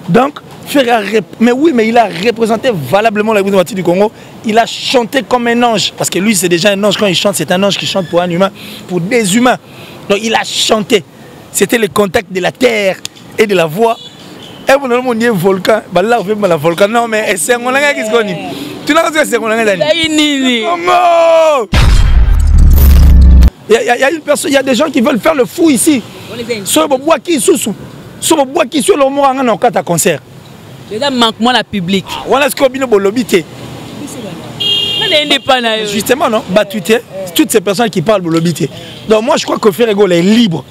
Donc, mais oui, mais il a représenté valablement la République démocratique du Congo. Il a chanté comme un ange. Parce que lui, c'est déjà un ange. Quand il chante, c'est un ange qui chante pour un humain, pour des humains. Donc, il a chanté. C'était le contact de la terre et de la voix. Et vous avez dit volcan. Là, vous avez volcan. Non, mais c'est un volcan qui se connaît. Tu n'as pas dit c'est un volcan. Il y a des gens qui veulent faire le fou ici. Sur le bois qui sous. Sur le bois qui sur le mot en cas concert. Il y a un manquement à la public. Voilà ce qu'on a dit. Justement, non, toutes ces personnes qui parlent de l'obité. Donc moi, je crois que Ferrego est libre.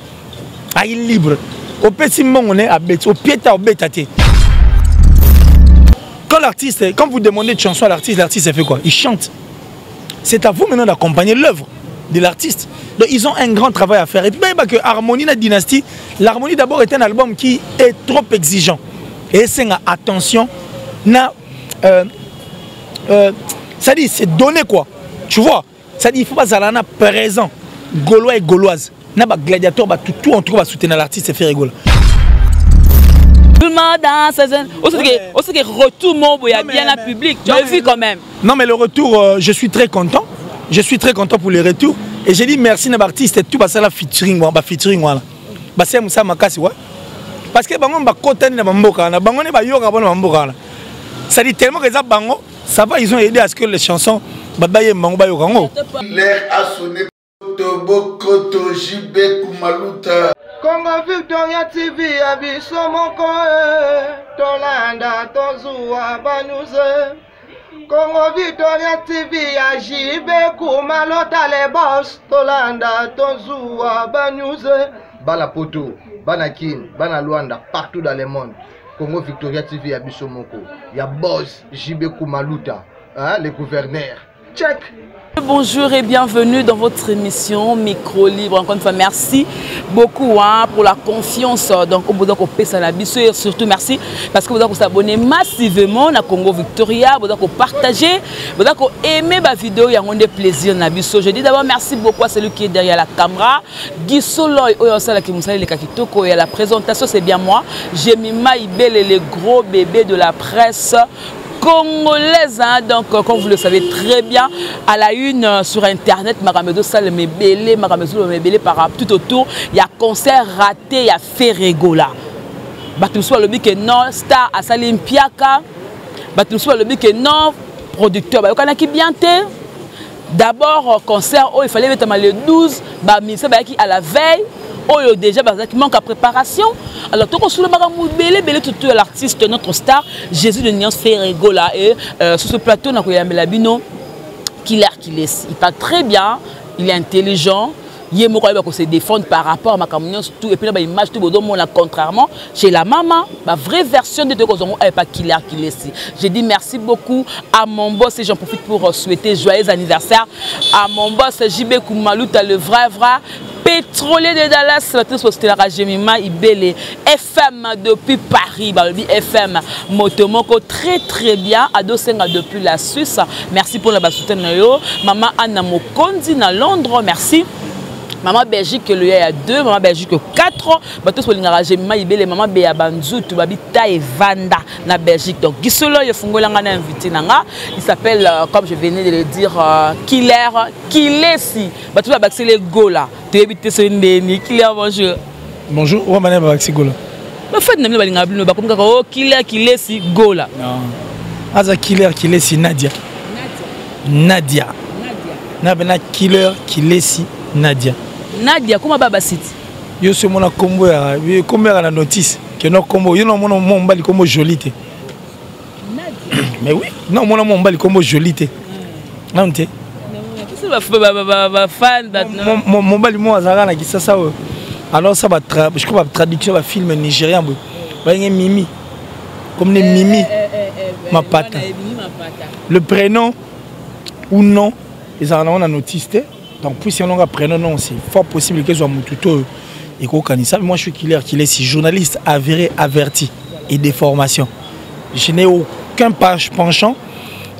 Ah, il est libre. Au petit moment, on est à bête, au pied à bête. Quand l'artiste, quand vous demandez de chanson à l'artiste, l'artiste fait quoi? Il chante. C'est à vous maintenant d'accompagner l'œuvre de l'artiste. Donc ils ont un grand travail à faire. Et puis même que Harmonie, la dynastie, l'Harmonie d'abord est un album qui est trop exigeant. Et c'est attention, ça dit c'est donné quoi, tu vois, ça dit il faut pas aller présent, gaulois et gauloise, n'a pas gladiateur, tout on trouve à soutenir l'artiste et faire rigoler. Tout le monde dans ces aussi que retour mon il y a bien la public, tu as vu quand même. Non mais le retour, je suis très content pour les retours et j'ai dit merci à l'artiste et tout parce que la featuring voilà, bah c'est ça makasi ouais. Parce que bango ba kotani na mboka na bango ne ba yoka bona mboka na. Ça dit tellement que ça bango, ça va ils ont aidé à ce que les chansons ba baye bango ba yoka ngo. L'air a sonné Toboko Tojibe Kumaluta. Congo Victoria TV abiso moko Tolanda tozua banuze. Congo Victoria TV ajibe Kumaluta les boss Tolanda tozua banuze. Bala poto, bana kin, bana Luanda, partout dans le monde. Congo Victoria TV à Bissomoko. Il y a Boss, JB Kumaluta, hein, le gouverneur. Check. Bonjour et bienvenue dans votre émission Micro Libre. Encore une fois, merci beaucoup pour la confiance. Donc, au bout d'un coup, et surtout merci parce que vous avez s'abonner massivement à Congo Victoria, vous avez partager, vous avez aimé ma vidéo, il y a un plaisir. Je dis d'abord merci beaucoup à celui qui est derrière la caméra. Guy Soloy, et la présentation, c'est bien moi. J'ai mis Maïbel, les gros bébés de la presse congolaise, hein. Donc comme vous le savez très bien, à la une sur internet, Maramedo Sal me belé, Maramedo me belé par tout autour, il y a concert raté, il y a Ferrego. Batumso le que non star à Salimpiaka, Batumso le que non producteur, bah qui bien té. D'abord concert où il fallait mettre le 12, bah ministre qui à la veille. Oh, déjà, qui manque à préparation. Alors, tout le monde tout l'artiste, notre star, Jésus de Niance Ferrego là. Et sur ce plateau, on a Melabino, il parle très bien, il est intelligent. Il se défendre par rapport à ma communion tout et puis là image tout le monde contrairement chez la maman la vraie version de Kozongo elle pas killer j'ai dit merci beaucoup à mon boss et j'en profite pour souhaiter joyeux anniversaire à mon boss JB Kumaluta le vrai pétrolier de Dallas la société la Rajemima Ibele FM depuis Paris FM Motomoko très bien Adosenga depuis la Suisse merci pour la soutien maman Anna Mokondi na Londres merci. Maman Belgique le y a 2, maman Belgique 4. Bato so lingara jemima ibele maman be ya banzutu babita et Vanda na Belgique. Donc Gisolo ye fungolanga na invité nanga, il s'appelle comme je venais de le dire Kilesi. Bato ba baxele gola. Tu habite so ndeni Killer bonjour. Bonjour, wa mané ba baxi gola. Ba fait na ba linga bino ba comme ka oh Kilesi gola. Non. Aza Kilesi Nadia. Nadia. Na bena Kilesi Nadia. Nadia, comment baba site? Yo c'est mon combo ya, combo ya la notice que non combo, yo non mon bali combo jolité. Nadia. Mais oui, non mon bali combo jolité. Non té. C'est ba fan mon bali mo azara na kisa ça. Alors ça va je crois traduction va film nigérien bo. Ba Mimi. Comme les Mimi. Ma pata. Le prénom ou non, ils en ont la notice. Donc, si on a prénom, non, c'est fort possible que ce soit Moututo et Kokanissa. Moi, je suis Kilesi, journaliste avéré, averti et des formations. Je n'ai aucun penchant,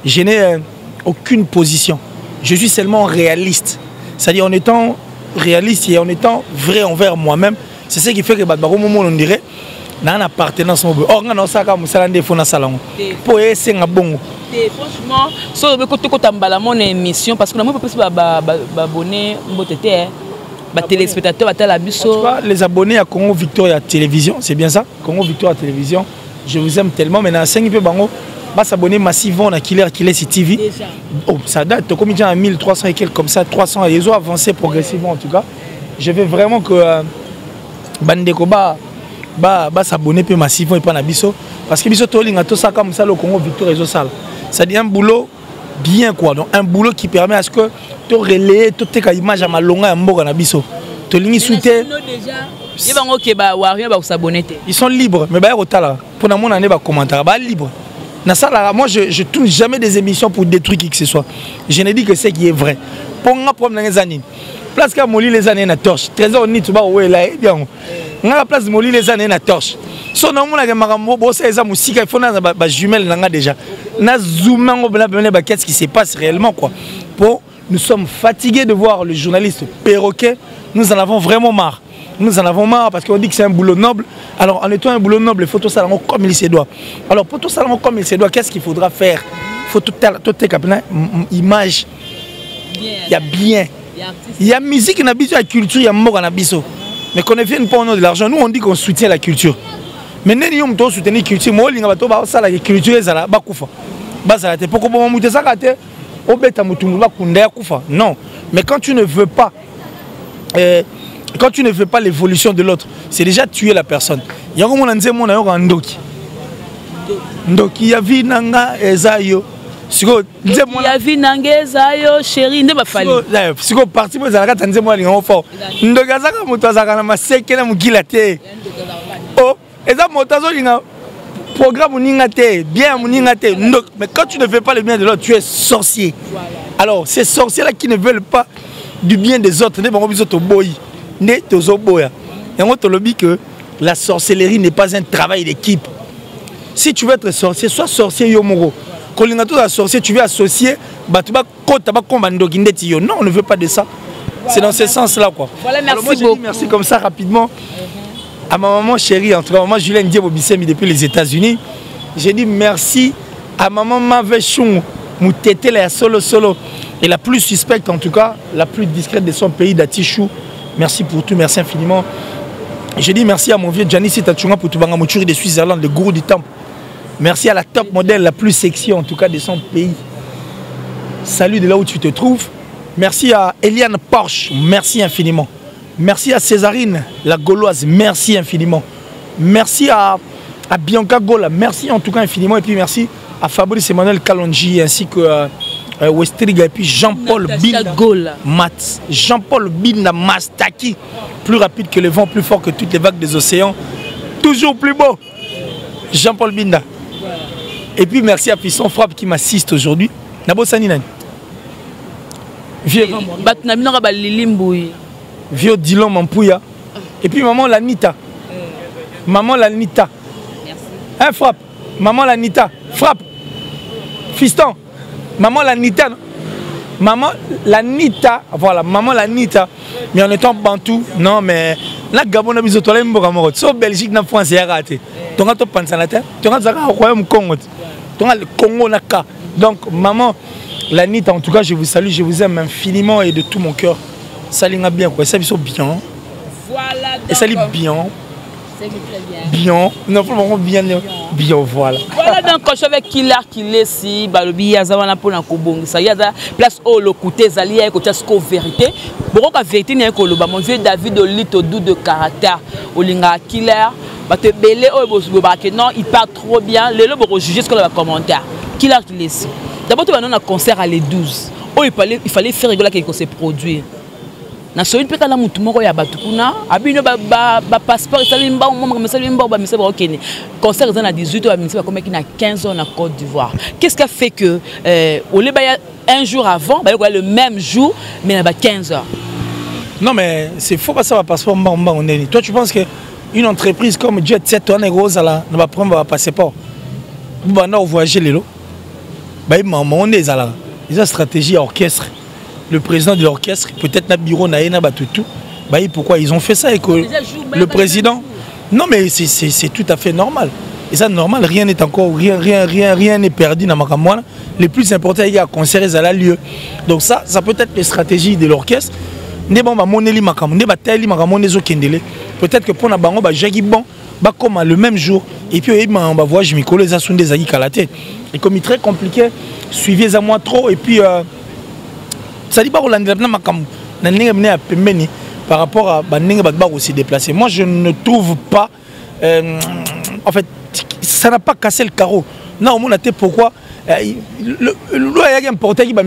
je n'ai aucune position. Je suis seulement réaliste. C'est-à-dire en étant réaliste et en étant vrai envers moi-même, c'est ce qui fait que au moment où on dirait na une appartenance mo or nga na osaka musala ndefo na salon po esenga bongo franchement so be ko tambala mon émission parce que na mo peut ba abonné mbotete ba téléspectateurs ba tala biso les abonnés à Congo Victoria Télévision, c'est bien ça? Congo Victoria Télévision. Je vous aime tellement mais na 5 peu bango ba s'abonner massivement à Killer TV. Déjà. Oh, ça date comme déjà à 1300 et quelques comme ça 300 ils ont avancé progressivement en tout cas. Je veux vraiment que bandeko ba s'abonner peu massivement et pas na biso parce que biso to linga to saka musala au Congo Victoria ezo sala. Ça dit un boulot bien quoi, donc un boulot qui permet à ce que tu relayer toute tes images à malonga à mboka na biso. To lingi soute ils sont libres mais ba rotala pour na mon année ba commentaire ba libre. Na ça moi je tourne jamais des émissions pour détruire qui que ce soit. Je ne dis que c'est qui est vrai. Pour nga problème les années. Place ka moli les années na torche. Trésor ni tu ba ouais là bien. Nga place moli les années na torche. So na mona ke makambo bo ça eza musika il faut na ba jumelle nga déjà. Na zoom ngo bla qu'est-ce qui se passe réellement quoi. Pour nous sommes fatigués de voir le journaliste perroquet. Nous en avons vraiment marre. Nous en avons marre parce qu'on dit que c'est un boulot noble. Alors en étant un boulot noble, il faut tout ça comme il se doit. Alors pour tout ça comme il se doit, qu'est-ce qu'il faudra faire? Il faut tout tes images. Il y a bien. Il y a musique, il y a culture, il y a mort en abisso. Mais qu'on ne vienne pas au nom de l'argent. Nous on dit qu'on soutient la culture. Mais nous on soutient la culture. Moi on ça la culture est bakufa. Bazalate pourquoi on monte ça kate obeta mutungu bakunda kufa. Non. Mais quand tu ne veux pas quand tu ne veux pas l'évolution de l'autre, c'est déjà tuer la personne. Il y a un ndoki. Ndoki ya vi nanga ezayo. Siko ya vi nanga ezayo chérie nde ba fali. Siko parti mo zalaka tanze mo linga fort. Ndoki azaka moto azaka na maseke na mukila te. Oh, eza moto azolinga programme ninga te, bien ninga te. Mais quand tu ne fais pas le bien de l'autre, tu es sorcier. Alors, ces sorciers là qui ne veulent pas du bien des autres, ne vont pas au boy. Et on te le dit que la sorcellerie n'est pas un travail d'équipe. Si tu veux être sorcier, sois sorcier yomoro. Quand tu es sorcier, tu veux associer, non, on ne veut pas de ça. C'est dans ce sens-là quoi. Voilà, merci. Alors moi, beaucoup. Merci comme ça rapidement à ma maman chérie, en tout cas, maman Julien Diabobissemi depuis les États-Unis. J'ai dit merci à maman Mavechon, Moutetele à Solo. Et la plus suspecte en tout cas, la plus discrète de son pays, Datichou. Merci pour tout, merci infiniment. Je dis merci à mon vieux Giannis Tachunga pour tout Bangamouchuri de Suisse-Irlande, le gourou du temple. Merci à la top modèle, la plus sexy en tout cas de son pays. Salut de là où tu te trouves. Merci à Eliane Porsche, merci infiniment. Merci à Césarine, la Gauloise, merci infiniment. Merci à Bianca Gola, merci en tout cas infiniment. Et puis merci à Fabrice Emmanuel Kalonji ainsi que Westriga et puis Jean-Paul Binda Mats. Jean-Paul Binda Mastaki, plus rapide que le vent, plus fort que toutes les vagues des océans, toujours plus beau. Jean-Paul Binda. Et puis merci à Pisson Frappe qui m'assiste aujourd'hui. Nabo Saninani. Vieux Dylan Mampouya. Et puis maman Lanita. Maman Lanita. Merci. Hein, Frappe. Maman Lanita. Frappe. Fiston. Maman Lanita. Maman Lanita. Voilà, maman Lanita. Mais en étant bantou, non, mais là, Gabon a besoin de toi, il so Belgique, na France, il y a raté. Tu as pensé à la terre. Tu as au royaume Congo. Tu as le Congo, naka. Donc, maman Lanita, en tout cas, je vous salue, je vous aime infiniment et de tout mon cœur. Ça l'est bien, quoi. Ça, ils sont bien. Voilà. Et ça l'est bien. Bien. Non, vraiment bien. Bien, voilà. Voilà donc quand je vais Killer si balobi yazawana pour na kobongisa yaza place au le côté zali ya côté ce vérité. Beaucoup la vérité n'est que le mon vieux David Olito doux de caractère olinga Killer ba te belé o bosugo ba que non il parle trop bien le bo juger ce que le commentaire. Killer si. D'abord tu vas dans un concert à les 12. Oh il fallait faire rigoler quelque chose se produire. Na so ilipeka na mutu moko ya batukuna abino ba passeport salimba mama salimba ba mise ba okene concert dans à 18 heures mise ba comme qui na 15 heures na Côte d'Ivoire. Qu'est-ce qui a fait que au lieu un jour avant ba le même jour mais na 15 heures. Non mais c'est faux pas ça va passeport mba on est. Toi tu penses que une entreprise comme Jet Set on est rose là ne va prendre un passeport. Vous va na voyager les lo. Ba maman on est là. Ils ont stratégie orchestre. Le président de l'orchestre, peut-être na bureau na ena batutu, bah pourquoi ils ont fait ça et que le président Non, mais c'est tout à fait normal. Et ça, normal, rien n'est encore, rien n'est perdu dans ma campagne. Le plus important, il y a un concert à la lieu. Donc ça peut être les stratégies de l'orchestre. Peut-être que pour la bango, bon, comme le même jour. Et puis, on va voir, je me colle les assons des aguis à la tête. Et comme il est très compliqué, suivez à moi trop. Et puis, ça dit pas par rapport à aussi déplacé. Moi, je ne trouve pas. En fait, ça n'a pas cassé le carreau. Non, on a été pourquoi. Le important qui va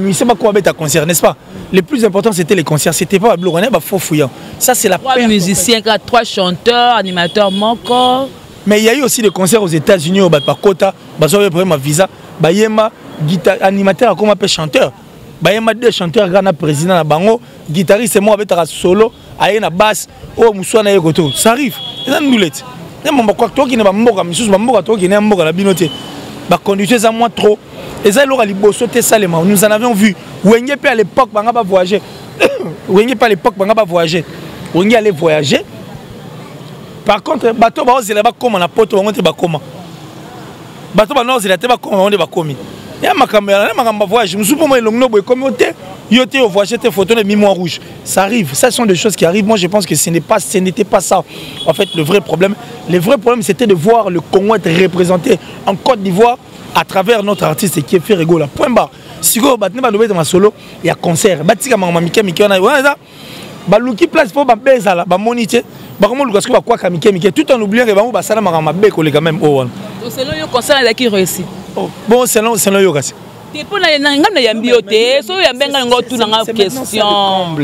concert, n'est-ce pas? Le plus important c'était les concerts, c'était pas faux fouillant. Ça c'est la 3 musiciens, 3 chanteurs, animateurs, encore. Mais il y a eu aussi des concerts aux États-Unis au Bakota, ma visa, bayema animateur comme appelle chanteur. Bayema 2 chanteurs gana président na bango, guitariste et moi avec un solo, ayena basse, oh muswana yekoto. Ça arrive. Ça nous l'est. Conduisez à moi trop. Et ça, nous en avions vu. Wenge à l'époque, on va voyager. Wenge à l'époque, on va voyager. Wenge allait voyager. Par contre, bateau va oser là-bas comme on a pote, on va comment. Bateau va oser là-bas comme on va commis. Il y a ma caméra, ma voyage. Je me suis dit, moi, le comme yoté au voyage, tes photos de mimoire rouge. Ça arrive. Ça sont des choses qui arrivent. Moi, je pense que ce n'était pas ça. En fait, le vrai problème. Le vrai problème, c'était de voir le Congo être représenté en Côte d'Ivoire à travers notre artiste qui est fait rigoler. Point barre. Si vous avez un solo, il y a concert. Baluki place pour beza la moniter tout en oubliant que ba sala ma beko les quand même oh selon le concert là qui réussit bon selon yo kasi pour na ngam na yambioté so yambenga ngo tout na question.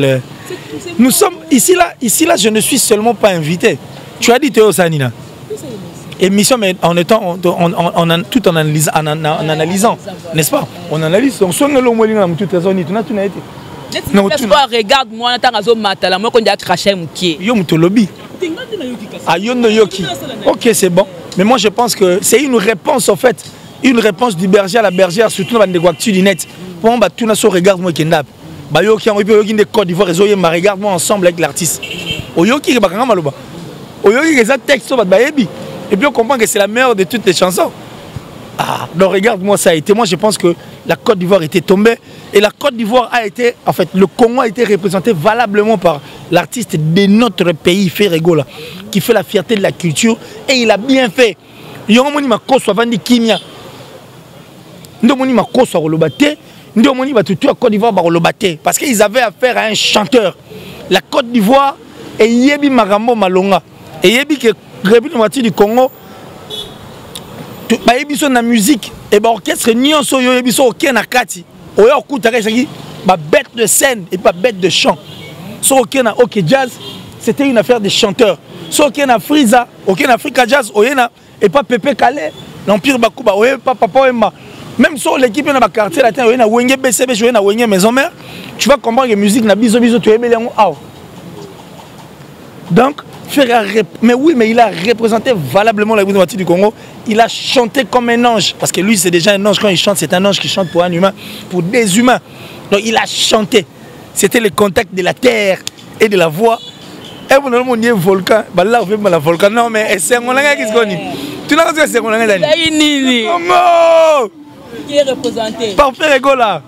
Nous sommes ici là je ne suis seulement pas invité. Tu as dit Théo Sanina émission mais en étant tout en analysant n'est-ce pas on analyse donc son le mo linga toute raison ni tuna été. Non, regarde-moi, moi quand j'ai craché mon pied. Yo mutolobi. Ah yo no yoki. OK, c'est bon. Mais moi je pense que c'est une réponse en fait, une réponse du berger à la bergère surtout dans les guactu du net. Pour moi tout na so regarde-moi kendap. Ba yo qui en yoki de Côte d'Ivoire et ma regarde-moi ensemble avec l'artiste. O yoki ba kanga maloba. O yoki que ça texte ba yebi. Et puis on comprend que c'est la meilleure de toutes les chansons. Ah, donc regarde-moi ça a été. Moi je pense que la Côte d'Ivoire était tombée et la Côte d'Ivoire a été, en fait, le Congo a été représenté valablement par l'artiste de notre pays, Ferregola, qui fait la fierté de la culture et il a bien fait. Yomoni makoso avandi kimia. Ndomoni makoso rolobate, ndomoni batutu à Côte d'Ivoire barolobate parce qu'ils avaient affaire à un chanteur. La Côte d'Ivoire et yebi marambo malonga et yebi que République démocratique du Congo ba yebiso na musique et ba orchestre nyonso yo yebiso oké na kati oyo okutaka ezaki ba bête de scène et pas bête de chant so oké na OK jazz c'était une affaire de chanteurs so oké na Friza oké na Africa Jazz oyena et pas Pépé Calais l'Empire Bakuba oye pas Papa Emma même sur l'équipe na ba quartier latin oyena Wenge BCB oyena Wenge Maison Mère tu vas comprendre que musique na biso tu ebeli yango aw donc mais oui, mais il a représenté valablement la République du Congo. Il a chanté comme un ange. Parce que lui, c'est déjà un ange. Quand il chante, c'est un ange qui chante pour un humain, pour des humains. Donc il a chanté. C'était le contact de la terre et de la voix. Et vous avez dit volcan. Là, vous avez volcan. Non, mais c'est un volcan qui se connaît. Tu n'as pas dit que c'est un volcan. Qui est représenté par Ferregola.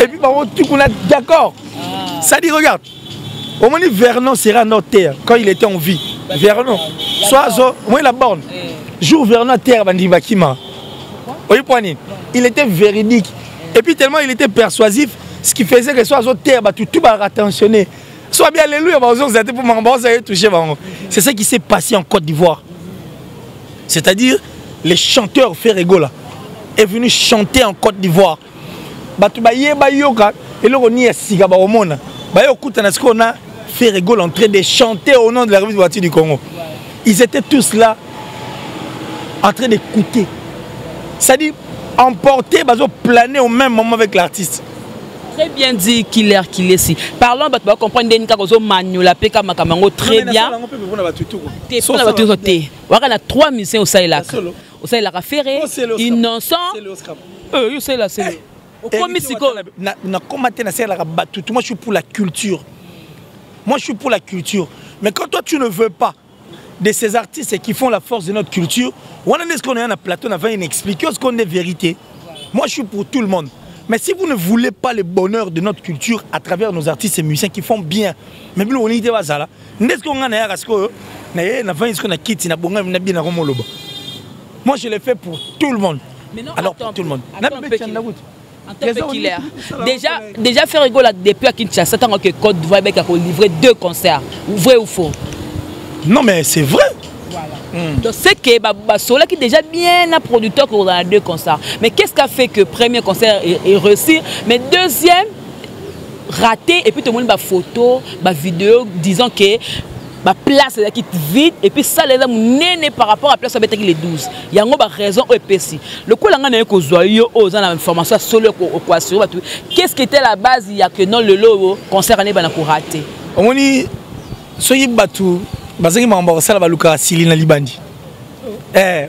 Et puis par contre, tu connais d'accord. Ça dit, regarde. Au moins, Vernon sera notre terre quand il était en vie. Vernon. Soit, moi, la borne. Jour Vernon, terre, Bandivakima. Il était véridique. Et puis, tellement il était persuasif, ce qui faisait que soit terre, tout va attentionner. Soit bien, alléluia, c'est ça qui s'est passé en Côte d'Ivoire. C'est-à-dire, les chanteurs Ferregola est venu chanter en Côte d'Ivoire. Et là, on y est, on a Ferregola en train de chanter au nom de la République du Congo. Ils étaient tous là en train d'écouter. C'est-à-dire emporter, planer au même moment avec l'artiste. Très bien dit qu'il est si. Parlons, tu vas comprendre très bien. Il y a 3 musiciens au Sahel. Au Sahel, Ferré, Innocent. Moi, je suis pour la culture. Moi, je suis pour la culture. Mais quand toi, tu ne veux pas, de ces artistes qui font la force de notre culture. On a ce qu'on est à plateau, on a expliqué ce qu'on est vérité. Moi, je suis pour tout le monde. Mais si vous ne voulez pas le bonheur de notre culture à travers nos artistes et musiciens qui font bien, mais on est là. Moi, je l'ai fait pour tout le monde. Alors, pour tout le monde. Déjà faire rigoler depuis à Kinshasa, tant que Côte d'Ivoire a livré 2 concerts. Vrai ou faux? Non, mais c'est vrai. Voilà. Donc c'est que Sola qui est déjà bien un producteur qu'on a 2 concerts. Mais qu'est-ce qui a fait que le premier concert est réussi, mais deuxième raté, et puis tout le monde a photo, vidéo disant que la place est vide, et puis ça les a mené par rapport à la place où les 12. Il y a une raison au EPC. Le coup, là, on a aux informations sur l'équation. Qu'est-ce qui était la base? Il y a que non, le lot concert année raté. On dit, soyez batou. Parce que je suis na libandi.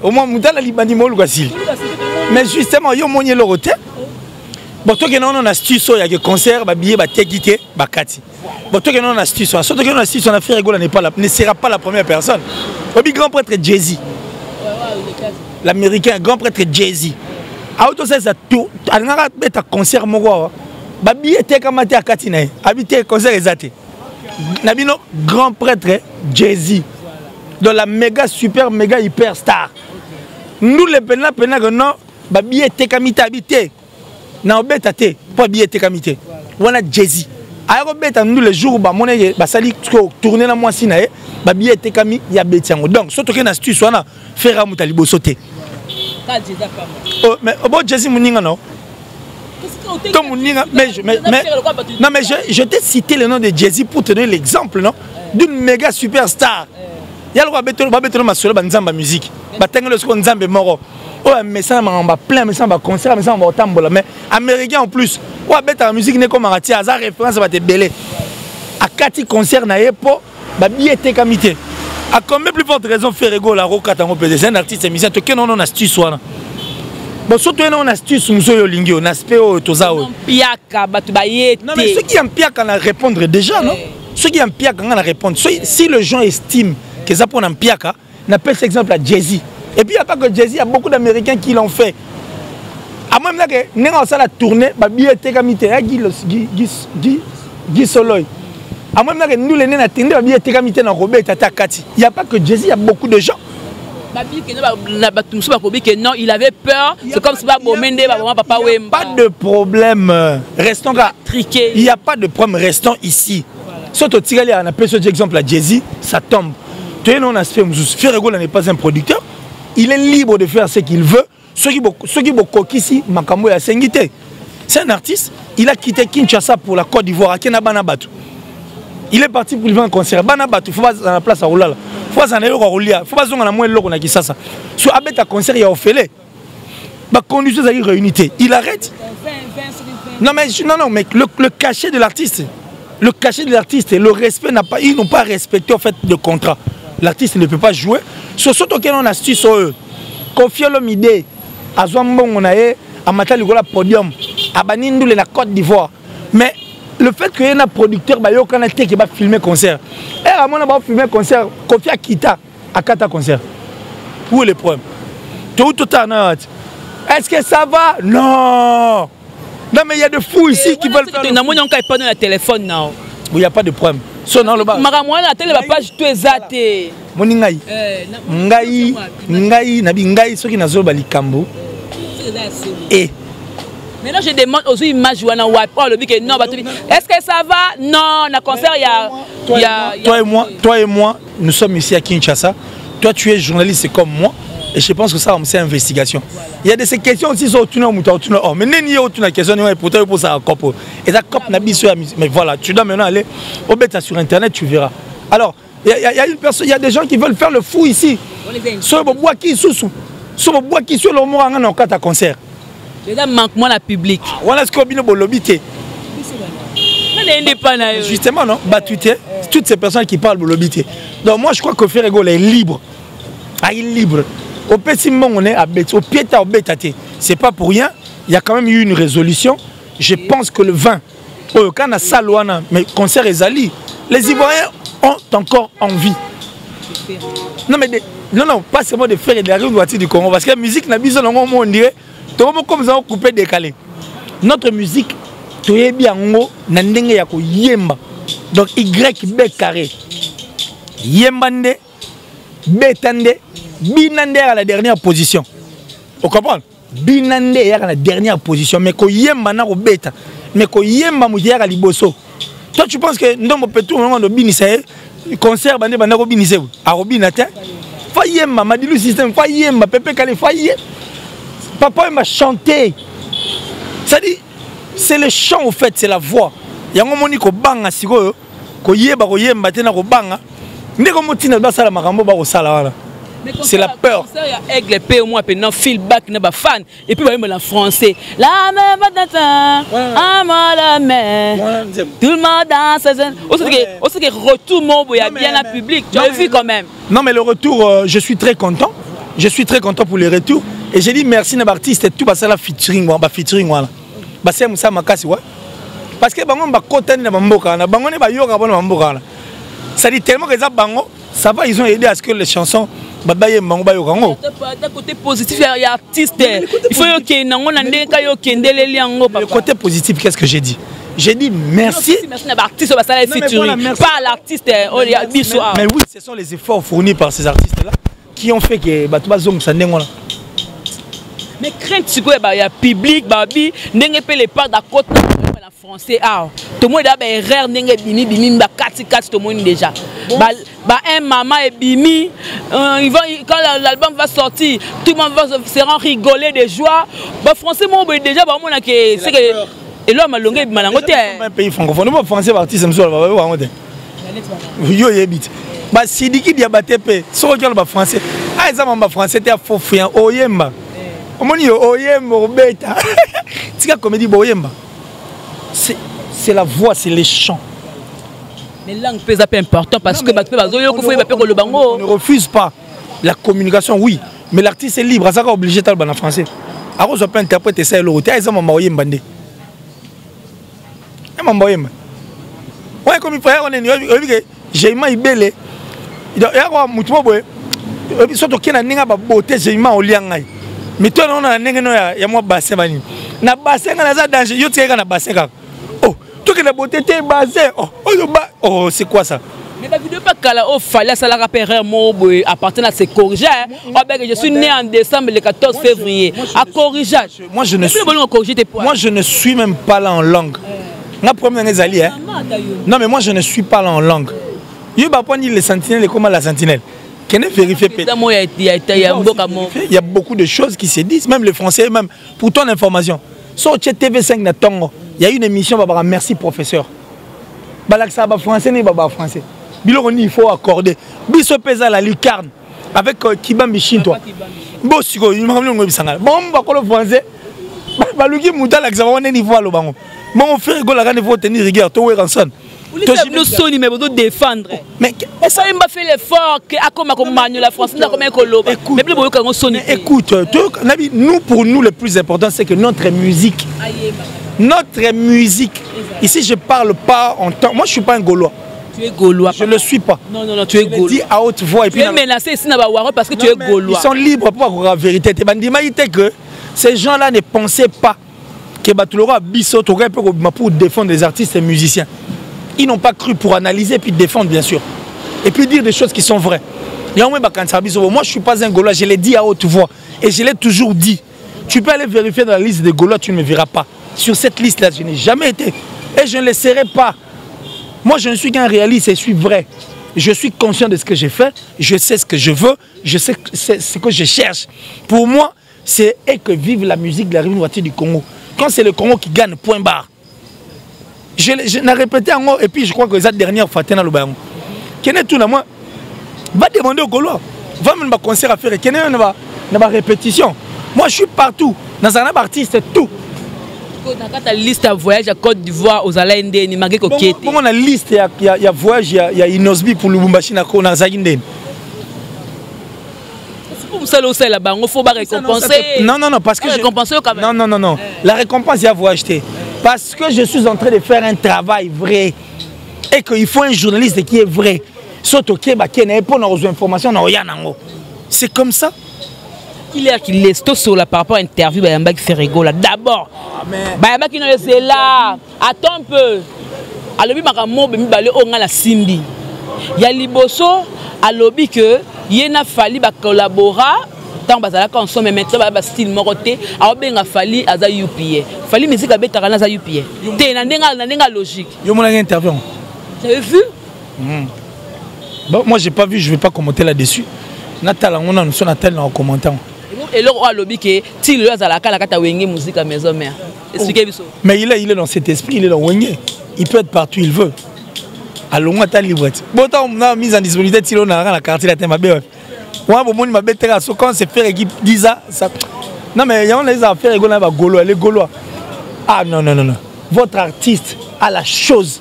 Au moins, je suis libandi. Mais justement, il y a un peu bon, toi qui as une astuce, il y a un concert, il y a un billet, bakati. Bon, toi qui as une astuce, surtout que l'astuce, on a fait rigoler, ne sera pas la première personne. Le grand prêtre Jay-Z, l'américain, grand prêtre Jay-Z. A auto ça tout, a un concert, il billet était comme à Katina, habité concert exact. Nabino, grand prêtre Jay-Z, de la méga super méga hyper star. Nous les pena que non, billet était comme habité. Na obeta te pas billet te kamité wana Jay-Z a obeta nous les jours ba moné ba sali tourner na moi sina ba billet te kami ya betiango donc surtout que na astuce wana faire amuta liboso te ka Jay-Z pas oh mais bon Jay-Z muninga non comme muninga mais non mais je t'ai cité le nom de Jay-Z pour te donner l'exemple non d'une méga superstar ya le ba beto ma solo ba nzamba musique ba tengelo ko nzambe moro. Ouais, mais ça m'a plein, mais ça m'a concert, mais ça m'a tambola. Mais américain en plus, ouais, bête la musique n'est comme un ratia, ça référence va te belé. À 4 concerts na yepo, bah billet te kamité. À combien plus forte raison faire rigoler la roca tango c'est un artiste émission, to ken on astuce wana. Bon surtout on astuce muso yo lingi, on aspect au tozao. Piaka batu bayete. Non mais ceux qui en piaka na répondre déjà non. Ceux qui en piaka na répondre. Si les gens estiment que ça pour en piaka, n'appelle cet exemple à Jay-Z. Et puis il n'y a pas que Jay-Z, il y a beaucoup d'Américains qui l'ont fait. À moi, je n'ai pas la tournée, je billet été kamité, Guy Soloy. À moi, nous les nés attendus, je billet été kamité dans Robert Tata Kati. Il n'y a pas que Jay-Z, il y a beaucoup de gens. Non, il avait peur. C'est comme si papa pas de problème. Restons là. Il n'y a pas de problème. Restons ici. Surtout si on appelle cet exemple à Jay-Z, ça tombe. Tu es non aspect. Ferrego n'est pas un producteur. Il est libre de faire ce qu'il veut. Ceux qui ici, Makambo a Sengité. C'est un artiste. Il a quitté Kinshasa pour la Côte d'Ivoire. À Kenabanabatu. Il est parti pour lui faire un concert. Banabatu, il faut pas dans la place à Oulala. Il faut pas dans il faut pas dans la moelle l'eau qui ça. Sur Abet à concert, il y a Ophélie. Bah conditions à réunité. Il arrête. Non mais le cachet de l'artiste. Le cachet de l'artiste, le respect n'a pas. Ils n'ont pas respecté en fait le contrat. L'artiste ne peut pas jouer. Surtout qu'on a astuce sur eux. Confier l'homme idée. À Zouambon, on a à Matali le podium. À Banindou, la Côte d'Ivoire. Mais le fait qu'il y ait un producteur qui va filmer concert. Et à mon avis, filmer concert, confier à Kita, à Kata concert. Où est le problème? Tout est-ce que ça va? Non. Non, mais il y a des fous ici qui veulent faire. Il n'y a téléphone, non. Il n'y a pas de problème. La télé va pas tout exaté. Moningai. Ngai, ceux qui n'ont pas likambo. Et. Maintenant, je demande aux images où on a non. Est-ce que ça va? Non, on a concert, il y a. Toi et moi, nous sommes ici à Kinshasa. Toi, tu es journaliste comme moi. Et je pense que ça, c'est une investigation. Il y a des questions aussi sur le oh, mais il y a aucune question pour ça. Et ça, mais voilà, tu dois maintenant aller au bêta sur Internet, tu verras. Alors, il y a des gens qui veulent faire le fou ici. Sur le bois qui sous. Sur le bois qui sur le mot en cas concert. Les gens manquent moins la public. Voilà ce qu'on a lobité. Justement, non, toutes ces personnes qui parlent de lobité. Donc, moi, je crois que Ferrego est libre. Il est libre. Au petit moment, on est à Bête, au pied à Bête. C'est pas pour rien. Il y a quand même eu une résolution. Je pense que le 20, quand on a Salouana, mais concert Ezali, les Ivoiriens ont encore envie. Non, mais non, pas seulement de faire de la rue du Congo, parce que la musique n'a pas besoin on dirait, comme ça, on coupé, décalé. Notre musique, tu es bien en haut, nandenge ya ko yemba. Donc, YB carré. Yembande, Betande, Binande à la dernière position. Vous comprenez? Binande est à la dernière position, mais ko yemba na ko beta. Mais ko yemba moudière à liboso. Toi, tu penses que non, on peut tout le monde binisse, concert, bande bande ko binisse, à robinate. Fayemba, Madilu système, Fayemba, Pepe Kale, Fayemba. Papa m'a chanté. Ça dit, c'est le chant au fait, c'est la voix. Il y a un moment où banga siko ko yeba tena ko banga. Ndeko motina ba sala makambo ba ko sala wala. C'est la peur. Avec les pays au moins maintenant feedback ne ba fan et puis ba en français. La main va danser. Ama la main. Tout le monde danse. Aussi que retour mon boya bien la public. Tu as vu quand même. Non mais le retour je suis très content. Je suis très content pour les retours et j'ai dit merci à l'artiste et tout ba sala featuring voilà. Ba c'est Moussa Makasi ouais. Parce que bango ba kotani na mboka na bango ne ba yoka bona mboka na. Ça dit tellement que ça va ils ont aidé à ce que les chansons babaye bango ba yoka ngo. D'un côté positif il y a artiste. Il faut que nango na ndeka yo kendeleli yango papa. Le côté positif qu'est-ce que j'ai dit? J'ai dit merci. Merci à l'artiste ba sala featuring. Pas l'artiste biso. Mais oui, ce sont les efforts fournis par ces artistes là qui ont fait que ba to bazong ça ndengo là. Mais crainte tu quoi il y a public babi ndenge pe les parts d'accord en français tout le monde a erreur ndenge bimi ba kati tout le monde déjà ba un maman et bimi ils vont quand l'album va sortir tout le monde va sera rigoler de joie ba français moi déjà ba mona que c'est que et l'homme a longué malango te un pays francophone ba français artiste mso ba ba ngote yo yebit ba sidiki diabate pe so ko ba français ah ça ba français te faux fian oyemba omoni oyemba obeta tika comédie boyemba. C'est la voix, c'est les chants. Mais langue c'est pas important parce que on ne refuse pas la communication, oui. Mais l'artiste est libre, ça va obligé de parler en français. Alors je peux interpréter ça et l'autre. Ils ont envoyé Mbandé. Ils m'ont envoyé. Ouais, comme il faut, on est j'ai eu belé. Il y a un mouton boy. Surtout qu'il y a un beauté, j'ai eu au liangai. Mais toi on a un il y a moi bassin mani. Na bassin na za danger, yo tire na bassin ka. Oh, toi que la beauté t'es bassin. Oh, c'est quoi ça? Mais la vidéo pas kala oh fallait ça la rappellerait mon boy appartenant à se corriger. Je suis né en décembre le 14 février. À corriger. Moi je ne suis même pas là en langue. Na problème les alliés hein. Non mais moi je ne suis pas là en langue. Yo ba prendre les sentinelles et comment la sentinelle. Il y a beaucoup de choses qui se disent, même les Français, même pour ton information. Sur TV5 na Tongo, il y a une émission, merci professeur. Balaksa français n'est pas français. Il faut accorder. Biso pesa la lucarne avec Kibambi Shinto. Bon, si vous bon, français. Baluki Mouta la on est niveau le bango. Bon, on fait rigoler la faut tenir rigueur, toi Ranson. Nous sommes mais vous défendre. Mais ça il m'a fait l'effort que à comme la France n'a comme un écoute, nous pour nous le plus important c'est que notre musique ici je parle pas en temps. Moi je suis pas un Gaulois. Tu es Gaulois. Je ne le suis pas. Non, tu es Gaulois. Je dis à haute voix et puis tu es menacé ici parce que tu es Gaulois. Ils sont libres pour avoir la vérité. Que ces gens-là ne pensaient pas que Batulora Bissot aurait pour défendre les artistes et musiciens. Ils n'ont pas cru pour analyser puis défendre bien sûr. Et puis dire des choses qui sont vraies. Moi je ne suis pas un Gaulois, je l'ai dit à haute voix. Et je l'ai toujours dit. Tu peux aller vérifier dans la liste des Gaulois, tu ne me verras pas. Sur cette liste-là, je n'ai jamais été. Et je ne le serai pas. Moi je ne suis qu'un réaliste et je suis vrai. Je suis conscient de ce que j'ai fait. Je sais ce que je veux. Je sais ce que je cherche. Pour moi, c'est que vive la musique de la République du Congo. Quand c'est le Congo qui gagne, point barre. Je l'ai répété en haut et puis je crois que la dernière fois, moi, va demander au Gaulois, va me faire un concert à faire, une répétition. Moi je suis partout, dans un artiste, tout. Dans ta liste à voyage à Côte d'Ivoire, aux Alaindes, ni malgré qu'on quitte. Bon, on a liste, il y a voyage, il y a Inosbi pour Lubumbashi, on a Zaginde. Pour ça là-bas, il faut pas récompenser. Non, parce que récompenser quand même. Non. La récompense, il y a voyage. Parce que je suis en train de faire un travail vrai. Et qu'il faut un journaliste qui est vrai. Soto keba kene pour nos informations na oyanango. C'est comme ça. Il est qu'il laisse sur la par rapport à l'interview Bayamba qui fait rigoler d'abord. Bayamba qui est là. Attends un peu. Alobi makamo bemi balé onga la simbi. Ya liboso alobi que yena fali ba collaborer tant bazala consommer maintenant ba style moroté a benga fali aza UPA. Fali musique abetaka na za UPA. Té na ndenga logique. Yo mona interview. Tu as vu? Bon, moi j'ai pas vu, je vais pas commenter là-dessus. Natala on a nous Natal en commentant. Et là on alobi que ti le azala kala kata wenge musique à maison mère. Expliquez-moi ça. Mais il est dans cet esprit, il est dans wenge. Il peut être partout, il veut. Alors, on a libre. Bon, on a mis en disponibilité si on a la carte de la thème. Moi, bon, ma bête, quand c'est faire équipe 10 ans, ça. Non, mais il y a des affaires, les Gaulois, les Gaulois. Ah, non. Votre artiste a la chose.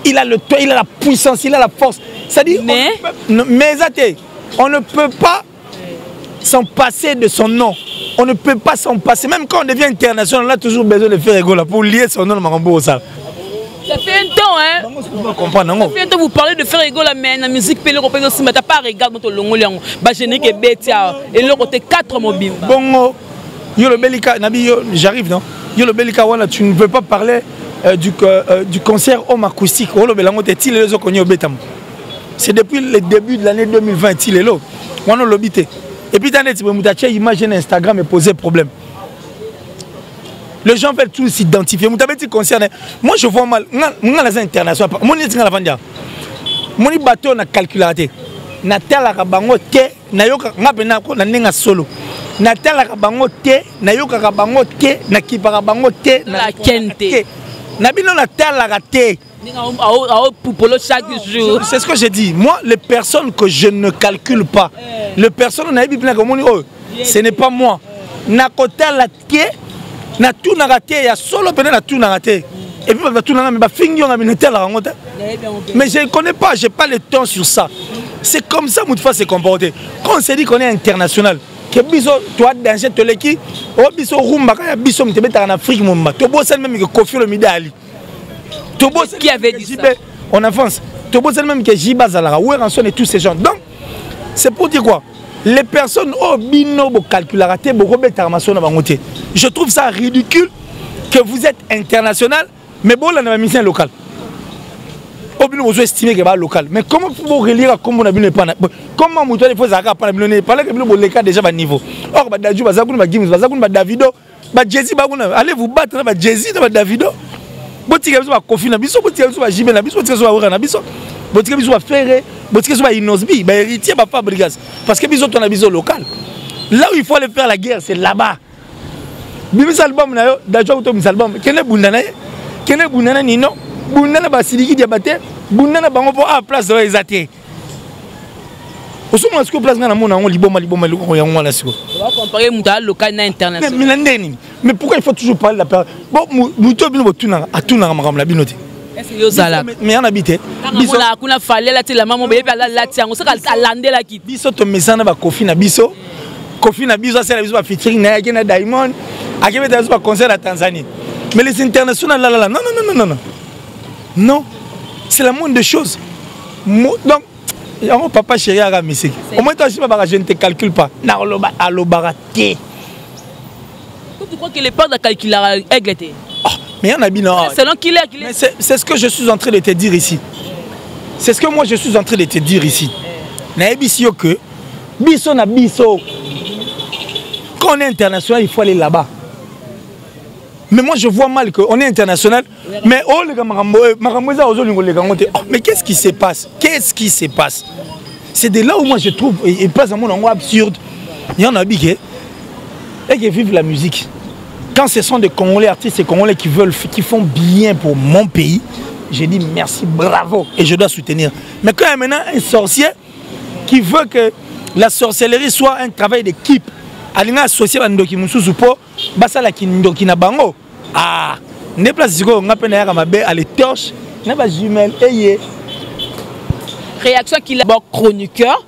Il a le toit, il a la puissance, il a la force. C'est-à-dire, mais on ne peut pas s'en passer de son nom. On ne peut pas s'en passer. Même quand on devient international, on a toujours besoin de faire rigoler pour lier son nom à Marambo au sale. Ça fait un temps, hein? Ça fait un temps, vous parlez de faire rigoler, mais la musique, tu n'as pas regardé notre longo, générique et bétia, et le côté 4 mobiles. Bon, j'arrive, non? Tu ne peux pas parler du concert homme acoustique. C'est depuis le début de l'année 2020. Et puis, tu as imagine Instagram et poser problème. Les gens veulent tous s'identifier. Moi, je vois mal. Moi, les internationaux. Moi, bateau na calculateur. Na tela ka bango te na yoka ngapena ko na nenga solo. Na tela ka bango te na yoka ka bango te na kipa ka bango te na kente. Na bino na tela ka te. C'est ce que j'ai dit. Moi, les personnes que je ne calcule pas, les personnes ce n'est pas moi. Na côté la té, na tout na raté, il y a solo peine na tout na raté. Et puis tout na mais fingi on a mis tel mais je ne connais pas, j'ai pas le temps sur ça. C'est comme ça Moutfa s'est comporté. Quand on s'est dit qu'on est international, que biso toi danger to leki, o biso rumba ka biso mtebeta en Afrique momba. To bo même que Kofi Olomide Ali. Qui avait dit ça? On avance. Tobo c'est même que Jiba Zalara, Oueranson et tous ces gens. Donc, c'est pour dire quoi? Les personnes au bino calcularaté, je trouve ça ridicule que vous êtes international, mais bon, là, on a mis un local. Au bino, vous estimez que c'est local. Mais comment vous relire comme on a vu pas? Comment vous avez fait ça? Parler que le cas déjà à niveau. Or, Dadju, Davido, Jay-Z, allez vous battre, Jay-Z, Davido. Botika biso ba Kofi na biso, botika biso ba Jimé na biso, botika biso ba Ora na biso, botika biso ba Ferré, botika biso ba Inosbi, ba héritier ba Fabregas. Parce que biso ton biso local. Là où il faut aller faire la guerre, c'est là-bas. Bimis album na yo, Dadju auto mis album. Kene bundana nino, bundana ba Sidiki Diabaté, bundana bango po a place de exaté. Osuma ce que place na mona on liboma yango na siko. On va comparer muta local na international. Mais pourquoi il faut toujours parler de la période? Bon, muto bino botuna atuna ngam la binote. Est-ce que yo zala? Mais en habité. Biso na kuna fallait la la maman bébé la tiango ça ka lande la ki. Biso to mesana ba Kofi na biso. Kofi na biso c'est la biso ba featuring na Yagena Diamond. Akebe ta biso ba concert à Tanzanie. Mais les internationaux là non. Non. C'est la moindre des choses. Donc papa chéri à la musique. Au moins toi je ne te calcule pas. Na alobaraté. Tu crois que les parts de calcul à égleté? Mais il y en a bien. Selon qui est. C'est ce que je suis en train de te dire ici. C'est ce que moi je suis en train de te dire ici. Na ebisio que biso na biso. Quand on est international, il faut aller là-bas. Mais moi je vois mal qu'on est international. Mais oh les gars, mais qu'est-ce qui se passe? Qu'est-ce qui se passe? C'est de là où moi je trouve et pas un monde absurde. Il y en a bien et qui vivent la musique. Quand ce sont des Congolais artistes et Congolais qui font bien pour mon pays, j'ai dit merci, bravo et je dois soutenir. Mais quand il y a maintenant un sorcier qui veut que la sorcellerie soit un travail d'équipe, alinga associé à Ndoki Mususu po basala ki Ndoki na bango. Ah, ne place ziko ngapena ya mabe à les torches, na ba jumelle eye. Réaction qu'il a bon chroniqueur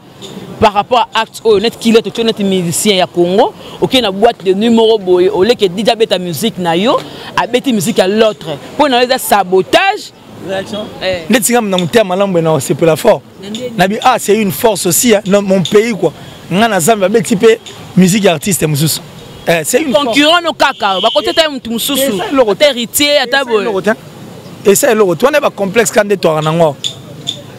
par rapport à acte honnête qu'il est honnête musicien ya Congo, OK na boîte de numéro boy, au lieu que DJ beta musique na yo, a beta musique à l'autre. Pour na les sabotage Réaction. C'est pour la force. Ah, c'est une force aussi, hein, dans mon pays quoi. Musique artiste c'est une concurrent no kaka. Ba côté ta mutu mususu. Héritier atabo. Et ça est l'autre. Tu as un complexe quand tu es en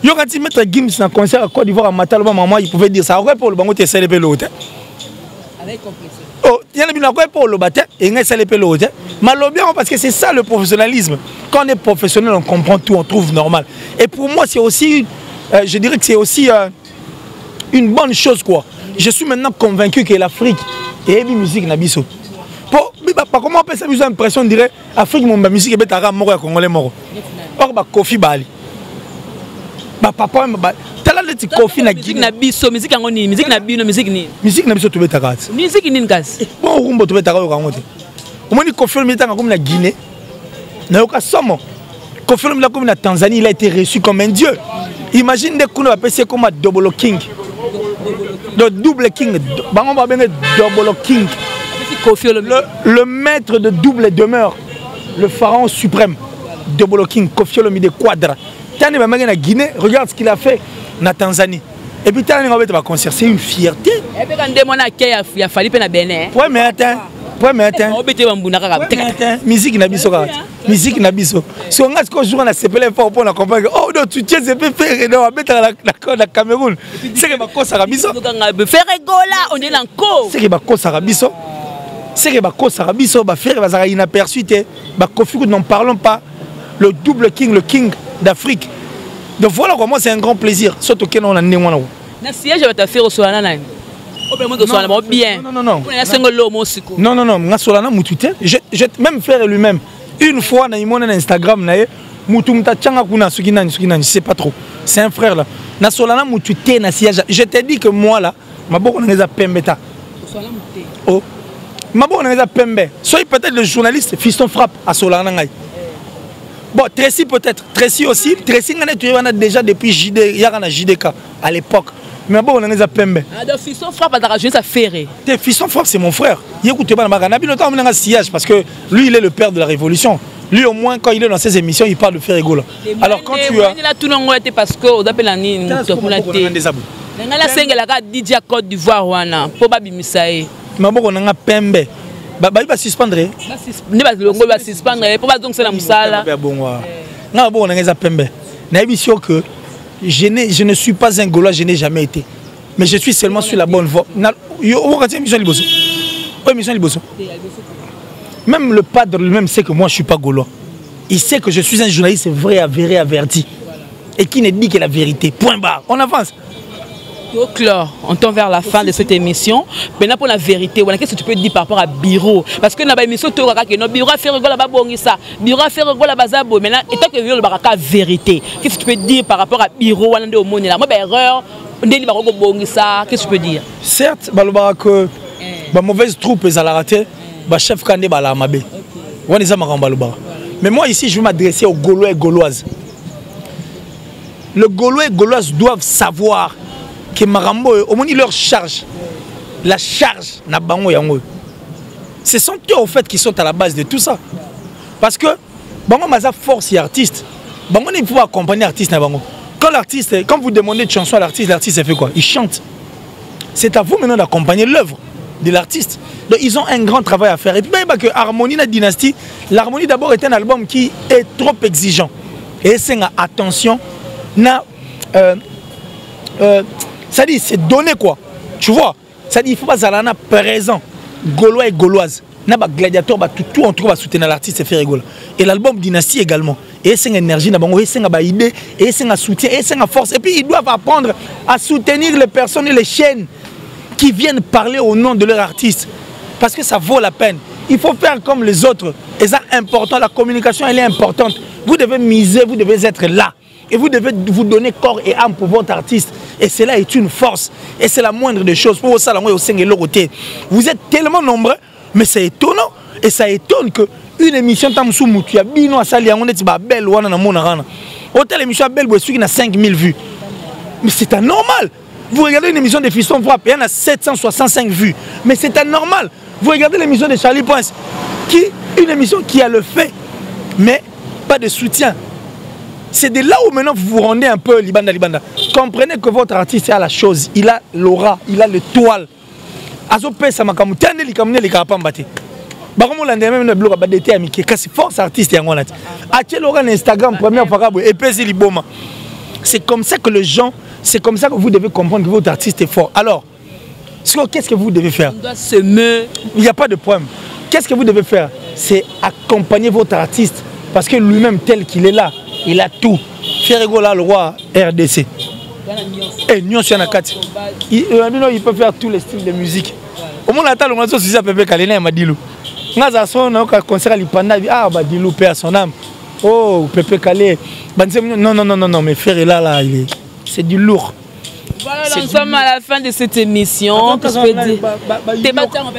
yo quand tu mettre Gims dans concert à Côte d'Ivoire à Matalo maman il pouvait dire ça aurait pour le bango tu célébrer l'autre. Avec complexe. Oh, il y a bien quoi pour le battre et on célébrer l'autre. Malobien parce que c'est ça le professionnalisme. Quand on est professionnel on comprend tout, on trouve normal. Et pour moi c'est aussi je dirais que c'est aussi une bonne chose quoi. Je suis maintenant convaincu que l'Afrique et la musique nabiso. Pour comment on peut ça l'impression on dirait Afrique mon musique est bête arabe mort congolais mort. Or ba Kofi Bali. Papa tala leti Kofi na Guinée na biso musique yango ni musique na bino musique ni musique na biso to beta kat musique ni nkazi bon rumbo to beta ka yo ngote omoni Kofi le mitanga comme na Guinée na yoka somo Kofi le comme na Tanzanie il a été reçu comme un dieu. Imagine de kuna appelé comme double king le double king bango ba benga double king Kofi le maître de double demeure le pharaon suprême double king Kofi le de Quadra. Tane ba na Guinée, regarde ce qu'il a fait na Tanzanie. Et puis Tane va être concert, c'est une fierté. Et puis quand demona ke ya fali pe na Benin. Ouais mais attends. Musique na biso ka. Musique na biso. Si on a ce jour on a sepelé fort pour comprendre oh non tu tiens c'est faire non mettre la Cameroun. C'est que ba kosa ka biso. Faire rigola, on est là encore. C'est que ba kosa ka biso. C'est que ba kosa ka biso ba faire ba za inaperçu té. Ba Kofi n'en parlons pas. Le double king, le king d'Afrique. Donc voilà comment c'est un grand plaisir. Surtout que on a né moi. Na siège va te faire au Solana nani. Non, bien. Non, non, non. Non, non, non. Non, Solana Moutouté. Je même faire lui-même. Une fois, na imone Instagram, na Moutoumta Tchanga Kuna Sukinani, je sais pas trop. C'est un frère là. Na Solana Moutouté, na siège. Je t'ai dit que moi là, ma bonne on a Pembeta. Oh. Ma bonne on a Pembe. Soyez peut-être le journaliste Fiston Frappe à Solana Ngai. Bon, Tracy peut-être. Tracy aussi. Tracy, on a déjà depuis JDK à l'époque. Mais bon, on a Pembe. Donc, Fiston Frappe a joué sa ferrée. Fiston Frappe, c'est mon frère. Il écoute pas le sillage parce que lui, il est le père de la révolution. Lui, au moins, quand il est dans ses émissions, il parle de faire rigolo. Alors, quand tu as. Il a tout le monde parce que on appelle la Nini. On a la single DJ Côte d'Ivoire. Pour Babi Misaï. Mais bon, on a Pembe. Il va suspendre. Il va suspendre. Pour pas donc c'est la moussala. Non, bon, on a Pembe. Je suis sûr que je ne suis pas un Gaulois, je n'ai jamais été. Mais je suis seulement sur la bonne voie. Même le padre lui-même sait que moi je ne suis pas Gaulois. Il sait que je suis un journaliste vrai, avéré, averti. Et qui ne dit que la vérité. Point barre. On avance. Claire, on tend vers la fin de cette émission. Maintenant pour la vérité, qu'est-ce que tu peux dire par rapport à Biro? Parce que dans l'émission, tu auras que Biro a fait rigoler là-bas, Biro a fait rigoler là-bas, maintenant, étant que Biro a vérité, qu'est-ce que tu peux dire par rapport à Biro? Moi, erreur, qu'est-ce que tu peux dire? Certes, que mauvaise troupe est à la rater, chef Kandé à la Mabé. Mais moi ici, je vais m'adresser aux Gaulois et Gauloises. Les Gaulois et Gauloises doivent savoir que Marambo, au moins leur charge, la charge na bango yango. Ce sont eux au fait qui sont à la base de tout ça. Parce que bango maza force et artiste. Bango il faut accompagner l'artiste na bango. Quand vous demandez de chanson à l'artiste, l'artiste fait quoi? Il chante. C'est à vous maintenant d'accompagner l'œuvre de l'artiste. Donc ils ont un grand travail à faire. Et puis même que Harmonie la dynastie, l'Harmonie d'abord est un album qui est trop exigeant. Et c'est attention na ça dit, c'est donné quoi. Tu vois, ça dit, il faut pas aller présent. Gaulois et Gauloises. Na ba gladiateur, tout on trouve à soutenir l'artiste et faire rigoler. Et l'album Dynastie également. Et c'est une énergie, et c'est une idée, et c'est un soutien, et c'est une force. Et puis ils doivent apprendre à soutenir les personnes et les chaînes qui viennent parler au nom de leur artiste. Parce que ça vaut la peine. Il faut faire comme les autres. Et c'est important, la communication elle est importante. Vous devez miser, vous devez être là. Et vous devez vous donner corps et âme pour votre artiste. Et cela est une force. Et c'est la moindre des choses. Pour ça, vous êtes tellement nombreux, mais c'est étonnant. Et ça étonne qu'une émission il y a Bino à Sali, on est belle ou on autant l'émission belle, il y a 5000 vues. Mais c'est anormal. Vous regardez une émission de Fiston Frappe, il y en a 765 vues. Mais c'est anormal. Vous regardez l'émission de Charlie Prince, une émission qui a le fait, mais pas de soutien. C'est de là où maintenant vous vous rendez un peu libanda. Comprenez que votre artiste a la chose, il a l'aura, il a l'étoile. Azo pesa makamu tande likamune likapamba te. Bakomo lande même na bloga badete amike kasi force artiste yango na. Atielo na Instagram première fois et pesi liboma. C'est comme ça que les gens, c'est comme ça que vous devez comprendre que votre artiste est fort. Alors, qu'est-ce que vous devez faire? On doit semer. Il n'y a pas de problème. Qu'est-ce que vous devez faire? C'est accompagner votre artiste parce que lui-même tel qu'il est là, il a tout. Ferrego là, le roi RDC. Et Nyon Sianakati. Il peut faire tous les styles de musique. Au moins, on a aussi Pepe Kalena et Madilou. On a un concert à l'Ipanda. Ah, Madilou perd son âme. Oh, Pepe Kalé. Non, mais frère est là, c'est du lourd. Voilà, nous sommes à la fin de cette émission. Qu'est-ce que je peux dire?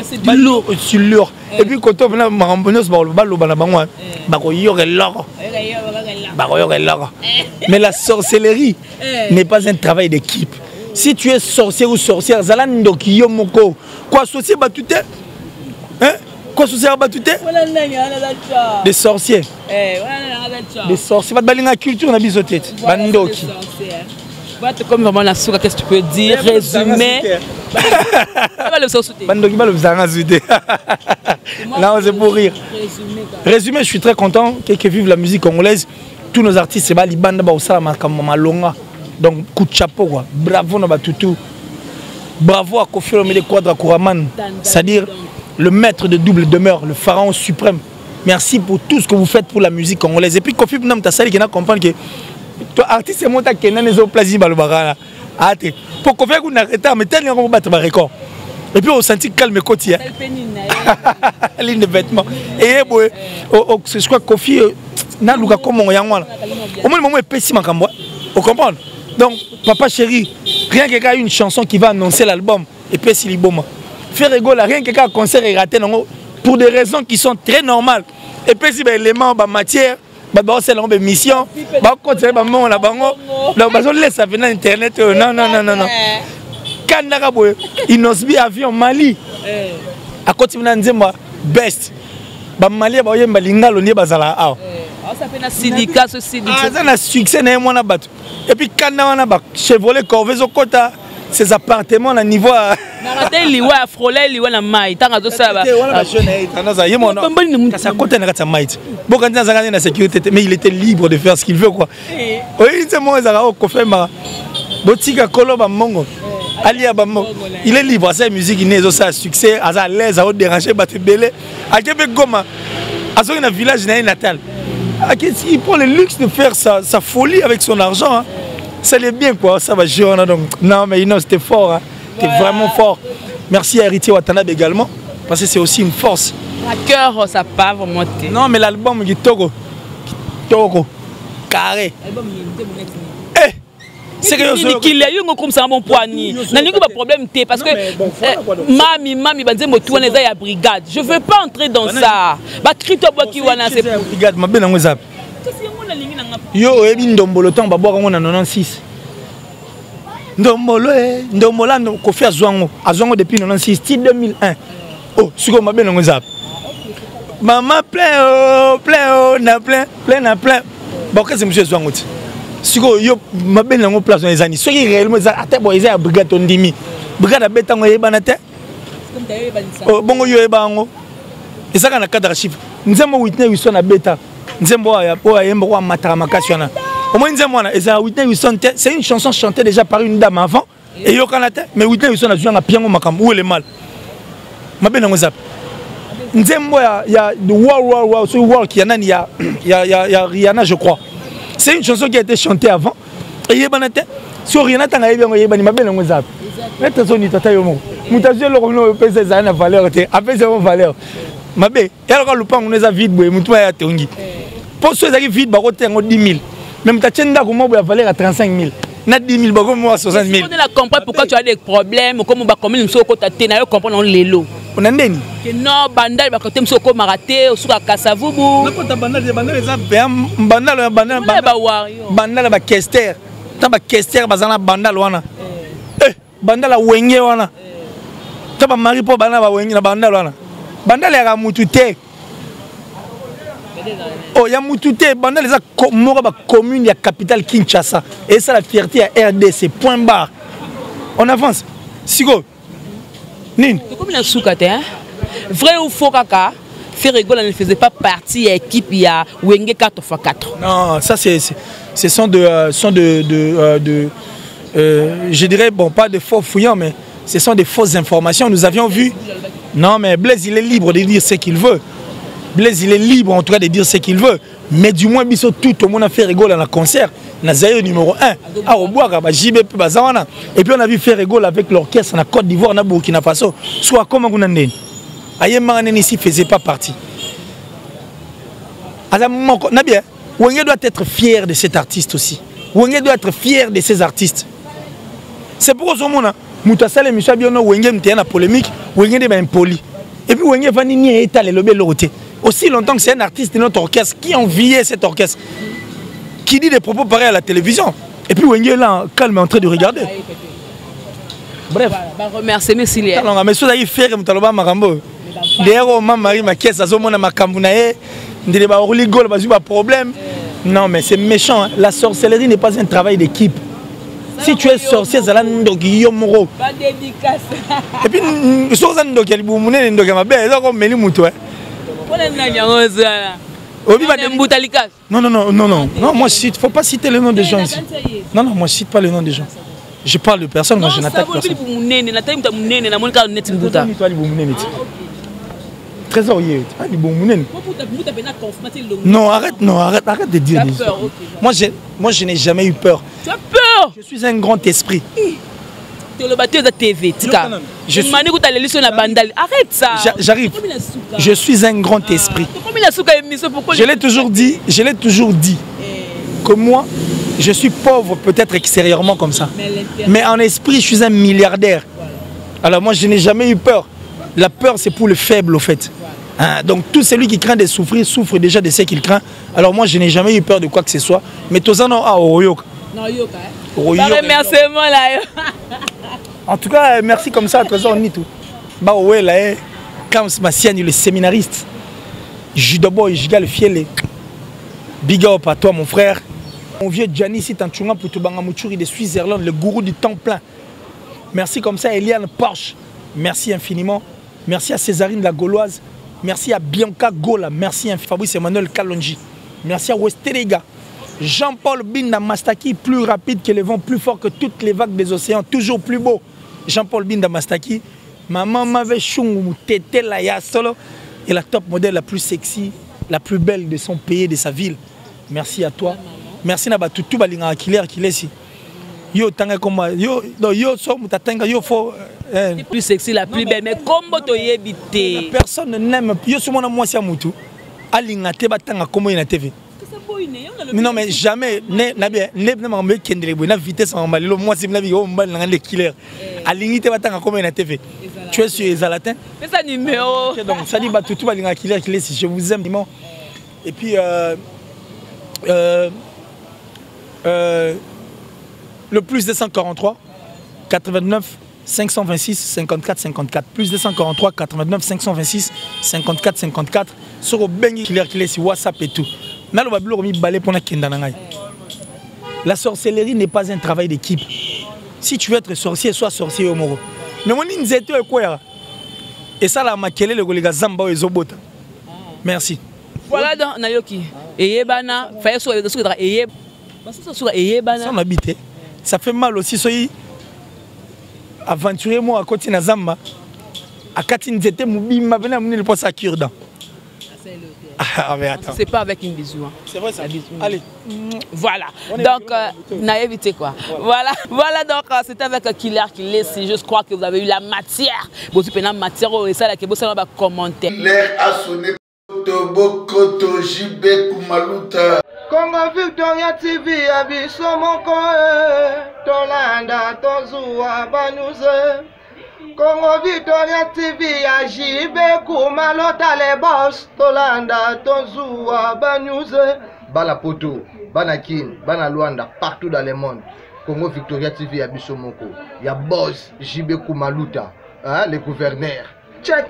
C'est du lourd. C'est lourd. Et puis, quand on a mais la sorcellerie n'est pas un travail d'équipe. Si tu es sorcier ou sorcière, Zalando Kiyomoko, quoi sorcier batute? Hein? Quoi sorcier batute? Des sorciers. Des sorciers. La culture n'a pas de tête. Bandoki. Comme vraiment la souka, qu'est-ce que tu peux dire? Résumé. Non, c'est pour rire. Résumé, je suis très content que vive la musique congolaise. Tous nos artistes, c'est Balibanda, Malonga. Donc, coup de chapeau, quoi. Bravo, Nabatutu. Bravo à Kofi Olomide Quadra Kouraman. C'est-à-dire le maître de double demeure, le pharaon suprême. Merci pour tout ce que vous faites pour la musique congolaise. Et puis, Kofi Olomide Tassali qui n'a compris que toi, artiste, c'est mon tas qui n'a pas plaisir balobara. Pour qu'on fasse un arrêt, mais tel qu'on va battre un record. Et puis on sentit calme côté. Ligne de vêtements. Et je crois que Kofi n'a pas comme on y a. Au moins le moment est pessime en Cambois. Vous comprenez? Donc papa chéri, rien que une chanson qui va annoncer l'album et puis si l'album. Faire rigolo, rien que un concert est raté pour des raisons qui sont très normales. Et puis si l'élément matière. C'est une mission. Donc, laisse ça venir Internet. Non. Quand il nous a avion Mali. À côté de Nzemba, best. Mali, il y a Balinga, il y a Bazala. Ça fait un syndicat, ce syndicat. Ça a un succès. Et puis, quand on a Chevrolet, Corvée, Zokota, ces appartements à niveau. Mais il était libre de faire ce qu'il veut, quoi. Il est libre à sa musique, il est à succès, à l'aise, à déranger, à déranger. À Québec, à un village natal. Il prend le luxe de faire sa folie avec son argent. Ça l'est bien, quoi. Ça va jouer. Non, mais c'était fort. Hein. C'était vraiment fort. Merci à Héritier Watanabe également, parce que c'est aussi une force. À cœur, ça part vraiment. Non, mais l'album est Togo. Carré. C'est que qu'il y a eu comme ça bon poignet. N'a pas problème parce que mami banze motu na ya brigade. Je veux pas entrer dans ça. Ba krito boki wana c'est brigade mabe na ngozap. Yo ebi ndombolo temps ba boka ngona 96. Ndombola no Kofi azwango depuis 96 ti 2001. Oh, siko mabe na ngozap. Maman plein na plein. Bon que c'est monsieur azwango ti. Siko yo mabe na ngo place dans les années. Ce qui réellement ça ate bo isa brigade ondimi. Brigade abetango yebana te. Oh bongo yo yebango. Ezaka na cadre chiffre. Nzembo Whitney Houston na beta. Nzembo ya po yembo kwa matara makasiona. Au moins Nzembo na eza Whitney Houston, c'est une chanson chantée déjà par une dame avant et yo kanate mais Whitney Houston a joué na piano makam où est le mal. Mabe na ngo zap. Nzembo ya wow ce wow qui y a Rihanna je crois. C'est une chanson qui a été chantée avant. Et yebanate so Rihanna tanga yebango yebani mabe na ngo zap. Mais tazoni tata yomo. Mutaje lo kono pesa za na valeur te. Après c'est valeur. Mabe, yalo ka lupango neza vide boye mutu ya tongi. Pour ceux qui vide bako tengo 10 000. Même ta tienda ko mo boya valeur à 35 000. Na 10 000 bako mo à 60 000. On a compris pourquoi tu as des problèmes comme ba comme nous soko ta te na yo comprendre lelo. On a ndeni. Que non bandal ba côté soko maraté ou suka kasavubu. Na kota bandal eza bandal bandal ba kester. Ta ba kester bazana bandal wana. Bandal wenge wana. Ta ba mari po bana ba wenge na bandal wana. Bandal ya mutu te. Oh, il y a Moutouté, pendant les commune, il y a capitale Kinshasa. Et ça, la fierté à RDC, point barre. On avance. Sigo. Nin. C'est comme la soukate, hein? Vrai ou faux, kaka? Ferregola ne faisait pas partie de l'équipe, il y a Wenge 4x4. Non, ça, ce sont je dirais, bon, pas de faux fouillants, mais ce sont des fausses informations. Nous avions vu. Non, mais Blaise, il est libre de dire ce qu'il veut. Blaise, il est libre en tout cas de dire ce qu'il veut. Mais du moins, tout le monde a fait rigoler dans le concert. Nazaire numéro 1. À Oboaga, JBP Bazawana. Et puis on a vu faire rigoler avec l'orchestre en Côte d'Ivoire, na Burkina Faso. Soit comment on a dit. Aïe Maranen ici faisait pas partie. Nabia, Wenge doit être fier de cet artiste aussi. Wenge doit être fier de ces artistes. C'est pourquoi ce moment-là, Moutasale Michel Biono, Wenge était en polémique, Wenge est impoli. Et puis Wenge va nier étaler le bel côté. Aussi longtemps que c'est un artiste de notre orchestre qui enviait cet orchestre, qui dit des propos pareils à la télévision. Et puis Wenge est là, calme, en train de regarder. Bref. Remercier, merci Léa. Mais ce que faire, c'est que Marambo. D'ailleurs, Marie, ma caisse, à ce moment, ma camounaye, il pas problème. Non, mais c'est méchant. Hein. La sorcellerie n'est pas un travail d'équipe. Si tu es sorcier, c'est là que tu moro. Et puis, si tu es sorcier, tu es non, moi, il ne faut pas citer le nom des gens ici. Non, moi, je ne cite pas le nom des gens. Je parle de personne, moi, je n'attaque personne. Trésorier. Non, arrête de dire. Moi, je n'ai jamais eu peur. Tu as peur? Je suis un grand esprit. Arrête ça. J'arrive. Je suis un grand esprit. Je l'ai toujours dit que moi, je suis pauvre peut-être extérieurement comme ça. Mais en esprit, je suis un milliardaire. Alors moi, je n'ai jamais eu peur. La peur, c'est pour le faible, au fait. Hein, donc tout celui qui craint de souffrir, souffre déjà de ce qu'il craint. Alors moi, je n'ai jamais eu peur de quoi que ce soit. Mais tous en ont en tout cas, merci comme ça à Trésor Nitou. Bah ouais, là, Kams Massiani, le séminariste. Judoboy, Jigal Fiele. Big up à toi, mon frère. Mon vieux Gianni Sitanchunga Poutubanga Mouchouri de Suisse-Irlande, le gourou du temps plein. Merci comme ça, Eliane Porsche. Merci infiniment. Merci à Césarine la Gauloise. Merci à Bianca Gola. Merci à Fabrice Emmanuel Kalonji. Merci à Westerega. Jean-Paul Binda Mastaki, plus rapide que les vents, plus fort que toutes les vagues des océans, toujours plus beau. Jean-Paul Binda Mastaki. Maman m'avait chungou, tété la ya solo. Et la top modèle la plus sexy, la plus belle de son pays, de sa ville. Merci à toi. Merci à tout balinga Akiler qui laisse. Yo tanga comme yo so mutatanga yo fo la plus sexy, la plus belle, mais comment tu y habité? Personne n'aime yo so mona moi si amutu alinga te batanga comme na TV. Mais non, mais jamais ne kendele na vitesse en malilo moi si na bi o mbal na le killer alingi te batanga comme na TV. Tu es sur Zalatin? Mais ça numéro. Donc ça dit tout balinga Akiler qui laisse, je vous aime vraiment. Et puis le plus 243 89 526 54 54 plus 243 89 526 54 54 sur le bengi qui est sur WhatsApp et tout. La sorcellerie n'est pas un travail d'équipe. Si tu veux être sorcier, sois sorcier au moro. Mais mon inzete est quoi? Et ça la makele le golega zamba et zobota. Merci. Voilà dans Nayoki. Et bana, fallait sur et ça on habite. Ça fait mal aussi, soyez aventurez-moi à côté de Zamba. À Katine, c'était mobile, m'a venu le poste à cure-dent. Ah, mais attends. C'est pas avec une bisou. Hein. C'est vrai ça. Allez. Voilà. Donc, n'a évité quoi. Voilà. Voilà donc, c'était avec Killer qui laisse. Je crois que vous avez eu la matière. Vous avez eu la matière et ça, là, que vous avez commenté. L'air a sonné. Bokoto Jibe Kumaluta. Congo Victoria TV abiso moko tolanda tozua banuze. Congo Victoria TV Jibe Kumalota les boss tolanda tozua banuze. Bala poto, bana kin, bana Luanda partout dans le monde. Congo Victoria TV abiso moko. Ya boss Jibe Kumaluta, hein, le gouverneur. Check.